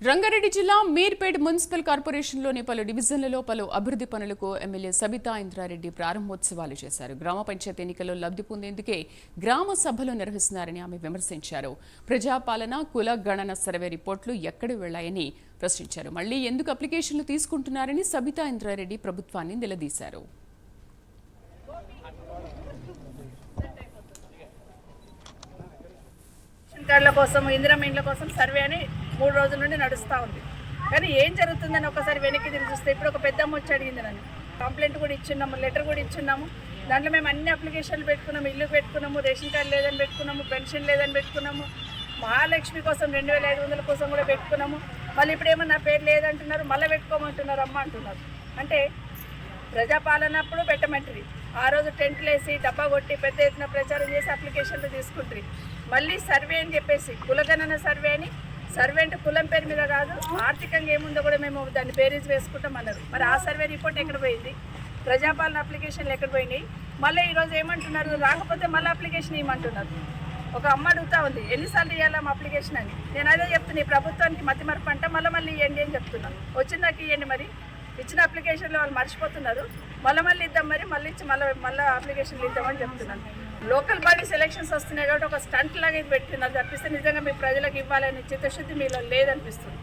రంగారెడ్డి జిల్లా మీర్పేట్ మున్సిపల్ కార్పొరేషన్లోని పలు డివిజన్లలో పలు అభివృద్ధి పనులకు ఎమ్మెల్యే సబితా ఇంద్రారెడ్డి ప్రారంభోత్సవాలు చేశారు. గ్రామ పంచాయతీ ఎన్నికల్లో లబ్ధి పొందేందుకే గ్రామ సభలు నిర్వహిస్తున్నారని ఆమె విమర్శించారు. ప్రజాపాలన కుల గణన సర్వే రిపోర్టులు ఎక్కడికి వెళ్లాయని ప్రశ్నించారు. మళ్లీ ఎందుకు అప్లికేషన్లు తీసుకుంటున్నారని సబితా ఇంద్రారెడ్డి ప్రభుత్వాన్ని నిలదీశారు. కార్డుల కోసం ఇందిరమ్మ ఇండ్ల కోసం సర్వే అని 3 రోజుల నుండి నడుస్తూ ఉంది. కానీ ఏం జరుగుతుందని ఒకసారి వెనక్కి తిరిగి చూస్తే ఇప్పుడు ఒక పెద్దమ్మ వచ్చి అడిగింది నన్ను. కంప్లైంట్ కూడా ఇచ్చున్నాము, లెటర్ కూడా ఇచ్చున్నాము. దాంట్లో మేము అన్ని అప్లికేషన్లు పెట్టుకున్నాము, ఇల్లు పెట్టుకున్నాము, రేషన్ కార్డు లేదని పెట్టుకున్నాము, పెన్షన్ లేదని పెట్టుకున్నాము, మహాలక్ష్మి కోసం 2500 కోసం కూడా పెట్టుకున్నాము. మళ్ళీ ఇప్పుడు ఏమో నా పేరు లేదంటున్నారు, మళ్ళీ పెట్టుకోమంటున్నారు అమ్మ అంటున్నారు. అంటే ప్రజాపాలనప్పుడు పెట్టమంటారు, ఆ రోజు టెంట్లు వేసి డబ్బా కొట్టి పెద్ద ఎత్తున ప్రచారం చేసి అప్లికేషన్లు తీసుకుంటారు. మళ్ళీ సర్వే అని చెప్పేసి కులగణన సర్వే అని, సర్వే అంటే కులం పేరు మీద కాదు, ఆర్థికంగా ఏముందో కూడా మేము దాన్ని బేరీజ్ వేసుకుంటాం అన్నారు. మరి ఆ సర్వే రిపోర్ట్ ఎక్కడ పోయింది? ప్రజాపాలన అప్లికేషన్లు ఎక్కడ పోయినాయి? మళ్ళీ ఈరోజు ఏమంటున్నారు, రాకపోతే మళ్ళీ అప్లికేషన్ ఇవ్వమంటున్నారు. ఒక అమ్మ అడుగుతా ఉంది, ఎన్నిసార్లు ఇవ్వాలి మా అప్లికేషన్ అని. నేను అదే చెప్తున్నా, ఈ ప్రభుత్వానికి మతి మరపు అంట, మళ్ళీ ఇవ్వండి అని చెప్తున్నాను. వచ్చిందాక ఇవ్వండి, మరి ఇచ్చిన అప్లికేషన్లు వాళ్ళు మర్చిపోతున్నారు. మళ్ళీ ఇద్దాం, మరి మళ్ళీ ఇచ్చి మళ్ళీ అప్లికేషన్లు ఇద్దామని చెప్తున్నాను. లోకల్ బాడీ సెలక్షన్స్ వస్తున్నాయి కాబట్టి ఒక స్టంట్ లాగా ఇది పెట్టినారు తప్పిస్తే నిజంగా మీ ప్రజలకు ఇవ్వాలని చిత్తశుద్ధి మీలో లేదనిపిస్తుంది.